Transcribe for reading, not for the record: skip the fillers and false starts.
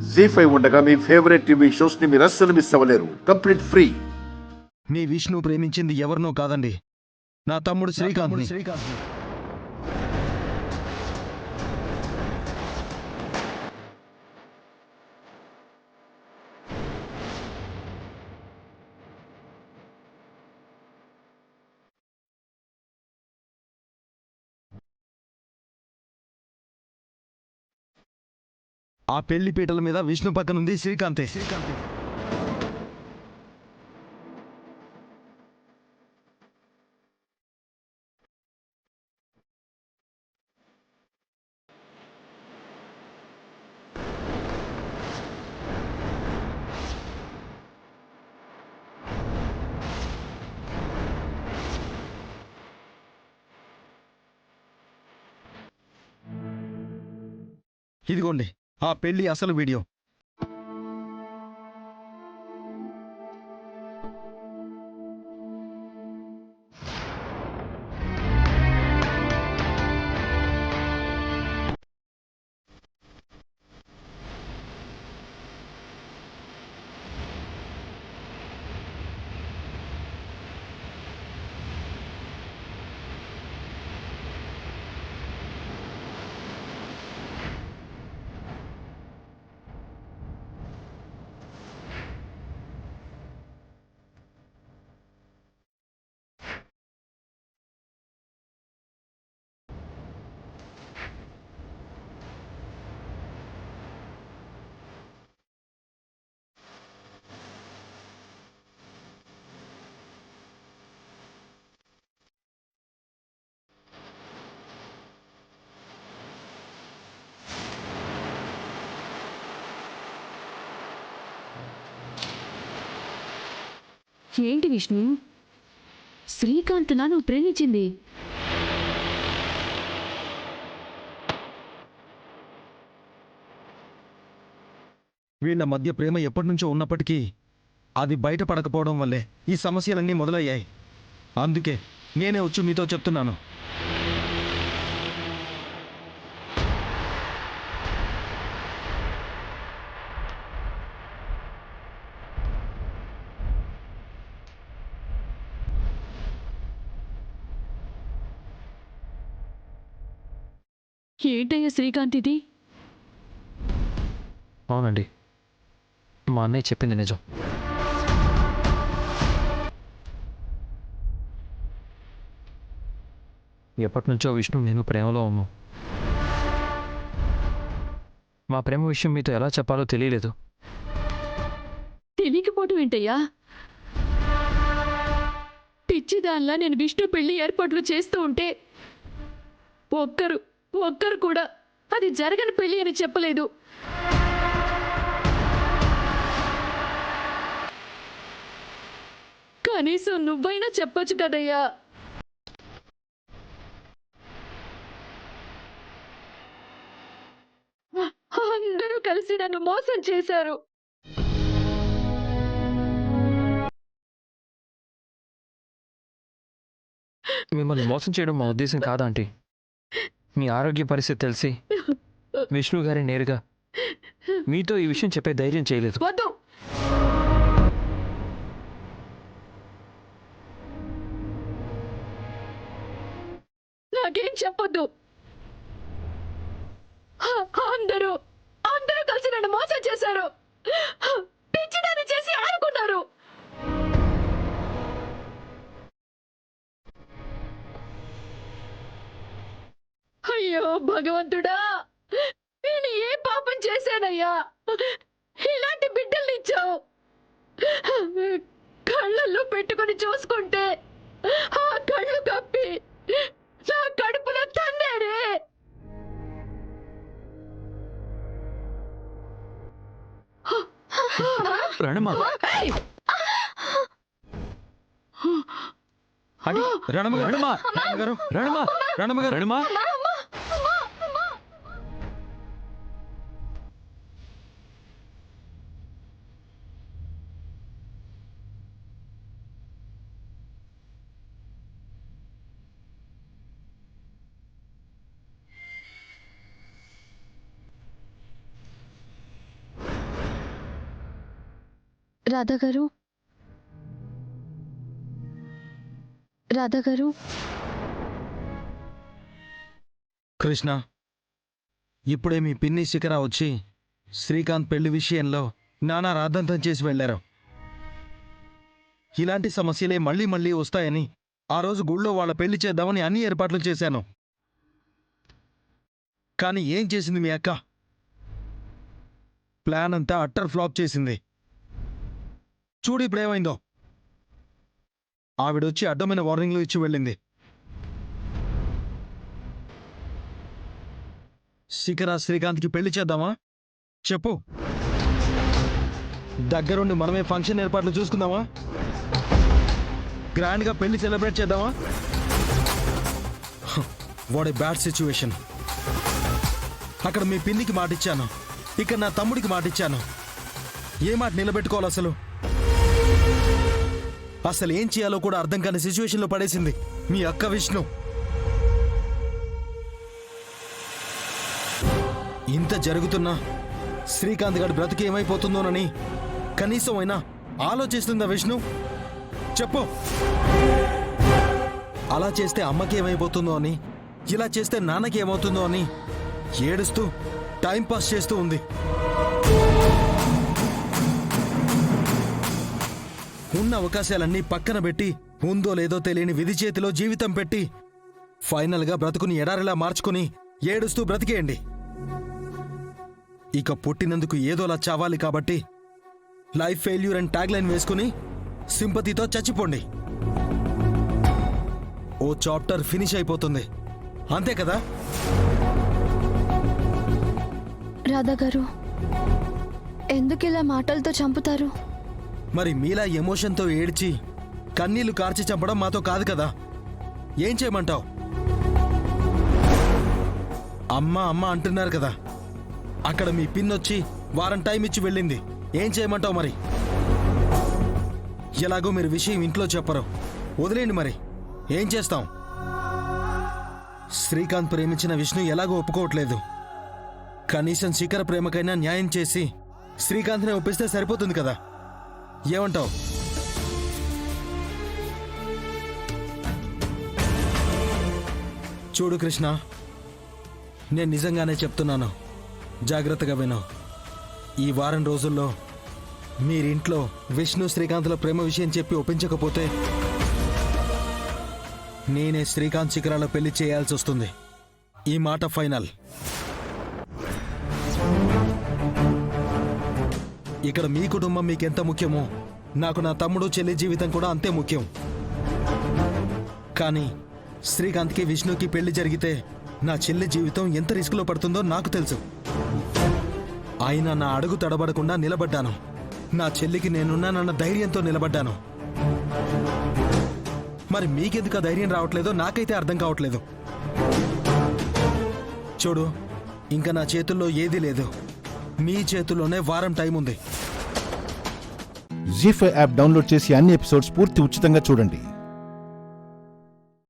జీ5 ఉండగా మీ favourite TV shows ని మీరు అస్సలు మిస్ అవ్వలేరు. Complete free. మీ విష్ణు ప్రేమించింది ఎవరినో కాదండి, నా తమ్ముడు శ్రీకాంత్. ఆ పెళ్లి పీటల మీద విష్ణు పక్కనుంది శ్రీకాంతే. ఇదిగోండి ఆ పెళ్లి అసలు వీడియో. ఏంటి విష్ణు, శ్రీకాంత్నా నువ్వు ప్రేమించింది? వీళ్ళ మధ్య ప్రేమ ఎప్పటినుంచో ఉన్నప్పటికీ అది బయటపడకపోవడం వల్లే ఈ సమస్యలన్నీ మొదలయ్యాయి. అందుకే నేనే వచ్చి మీతో చెప్తున్నాను. ఏంటయ్యా శ్రీకాంత్ ఇది? అవునండి, మా అన్నయ్య చెప్పింది నిజం. ఎప్పటి నుంచో విష్ణు నేను ప్రేమలో ఉన్నాం. మా ప్రేమ విషయం మీతో ఎలా చెప్పాలో తెలియలేదు. తెలియకపోవటం ఏంటయ్యా? పిచ్చిదానిలా నేను విష్ణు పెళ్లి ఏర్పాట్లు చేస్తూ ఉంటే ఒక్కరు కూడా అది జరగని పెళ్లి అని చెప్పలేదు. కనీసం నువ్వైనా చెప్పొచ్చు కదయ్యా. అందరూ కలిసి నన్ను మోసం చేశారు. మిమ్మల్ని మోసం చేయడం మా ఉద్దేశం కాదా ఆంటీ? మీ ఆరోగ్య పరిస్థితి తెలిసి విష్ణు గారి నేరుగా మీతో ఈ విషయం చెప్పే ధైర్యం చేయలేదు. వద్దు, నాకేం చెప్పొద్దు. అందరూ కలిసి నన్ను మోసం చేశారు. పిచ్చిదాన్ని చేసి ఆడుకున్నారు. అయ్యో భగవంతుడా, నేను ఏ పాపం చేశానయ్యా? ఇలాంటి బిడ్డల్ని ఇచ్చావు. కళ్ళల్లో పెట్టుకొని చూసుకుంటే ఆ కళ్ళు కప్పి నా కడుపులో తన్నేరే. రణమా రాధా గారు, రాధా గారు, కృష్ణ, ఇప్పుడే మీ పిన్ని శిఖర వచ్చి శ్రీకాంత్ పెళ్లి విషయంలో నానా రాద్ధాంతం చేసి వెళ్లారు. ఇలాంటి సమస్యలే మళ్ళీ మళ్ళీ వస్తాయని ఆ రోజు గుళ్ళో వాళ్ళ పెళ్లి చేద్దామని అన్ని ఏర్పాట్లు చేశాను. కానీ ఏం చేసింది మీ అక్క? ప్లాన్ అంతా అట్టర్ ఫ్లాప్ చేసింది. చూడు ఇప్పుడేమైందో. ఆవిడొచ్చి అడ్డమైన వార్నింగ్లు ఇచ్చి వెళ్ళింది. శిఖర శ్రీకాంత్కి పెళ్లి చేద్దామా? చెప్పు. దగ్గరుండి మనమే ఫంక్షన్ ఏర్పాట్లు చూసుకుందామా? గ్రాండ్గా పెళ్లి సెలబ్రేట్ చేద్దామా? What a bad situation. అక్కడ మీ పిన్నికి మాటిచ్చాను, ఇక్కడ నా తమ్ముడికి మాటిచ్చాను. ఏ మాట నిలబెట్టుకోవాలి అసలు? అసలు ఏం చేయాలో కూడా అర్థం కాని సిచ్యువేషన్లో పడేసింది మీ అక్క విష్ణు. ఇంత జరుగుతున్నా శ్రీకాంత్ గారి బ్రతుకు ఏమైపోతుందోనని కనీసం అయినా ఆలోచిస్తుందా విష్ణు? చెప్పు. అలా చేస్తే అమ్మకి ఏమైపోతుందో అని, ఇలా చేస్తే నాన్నకి ఏమవుతుందో అని ఏడుస్తూ టైంపాస్ చేస్తూ ఉంది. ఉన్న అవకాశాలన్నీ పక్కన పెట్టి, ఉందో లేదో తెలియని విధి చేతిలో జీవితం పెట్టి ఫైనల్గా బ్రతుకుని ఎడారిలా మార్చుకుని ఏడుస్తూ బ్రతికేయండి. ఇక పుట్టినందుకు ఏదోలా చావాలి కాబట్టి life failure and tag line వేసుకుని సింపతితో చచ్చిపోండి. ఓ చాప్టర్ ఫినిష్ అయిపోతుంది, అంతే కదా? రాధా గారు, ఎందుకు ఇలా మాటలతో చంపుతారు? మరి మీలా ఎమోషన్తో ఏడ్చి కన్నీళ్లు కార్చి చంపడం మాతో కాదు కదా. ఏం చేయమంటావు? అమ్మ అమ్మ అంటున్నారు కదా. అక్కడ మీ పిన్నొచ్చి వారం టైం ఇచ్చి వెళ్ళింది. ఏం చేయమంటావు మరి? ఎలాగో మీరు విషయం ఇంట్లో చెప్పరు, వదిలేండి. మరి ఏం చేస్తాం? శ్రీకాంత్ ప్రేమించిన విష్ణు ఎలాగో ఒప్పుకోవట్లేదు. కనీసం శిఖర ప్రేమకైనా న్యాయం చేసి శ్రీకాంత్ని ఒప్పిస్తే సరిపోతుంది కదా. ఏమంటావు? చూడు కృష్ణ, నేను నిజంగానే చెప్తున్నాను, జాగ్రత్తగా విను. ఈ వారం రోజుల్లో మీరింట్లో విష్ణు శ్రీకాంత్ల ప్రేమ విషయం చెప్పి ఒప్పించకపోతే నేనే శ్రీకాంత్ శిఖరాల పెళ్లి చేయాల్సి వస్తుంది. ఈ మాట ఫైనల్. ఇక్కడ మీ కుటుంబం మీకెంత ముఖ్యమో నాకు నా తమ్ముడు చెల్లి జీవితం కూడా అంతే ముఖ్యం. కానీ శ్రీకాంత్కి విష్ణుకి పెళ్లి జరిగితే నా చెల్లి జీవితం ఎంత రిస్క్లో పడుతుందో నాకు తెలుసు. అయినా నా అడుగు తడబడకుండా నిలబడ్డాను. నా చెల్లికి నేనున్నానన్న ధైర్యంతో నిలబడ్డాను. మరి మీకెందుకు ఆ ధైర్యం రావట్లేదో నాకైతే అర్థం కావట్లేదు. చూడు, ఇంకా నా చేతుల్లో ఏదీ లేదు. మీ చేతుల్లోనే వారం టైం ఉంది. జీ5 యాప్ డౌన్లోడ్ చేసి అన్ని ఎపిసోడ్స్ పూర్తి ఉచితంగా చూడండి.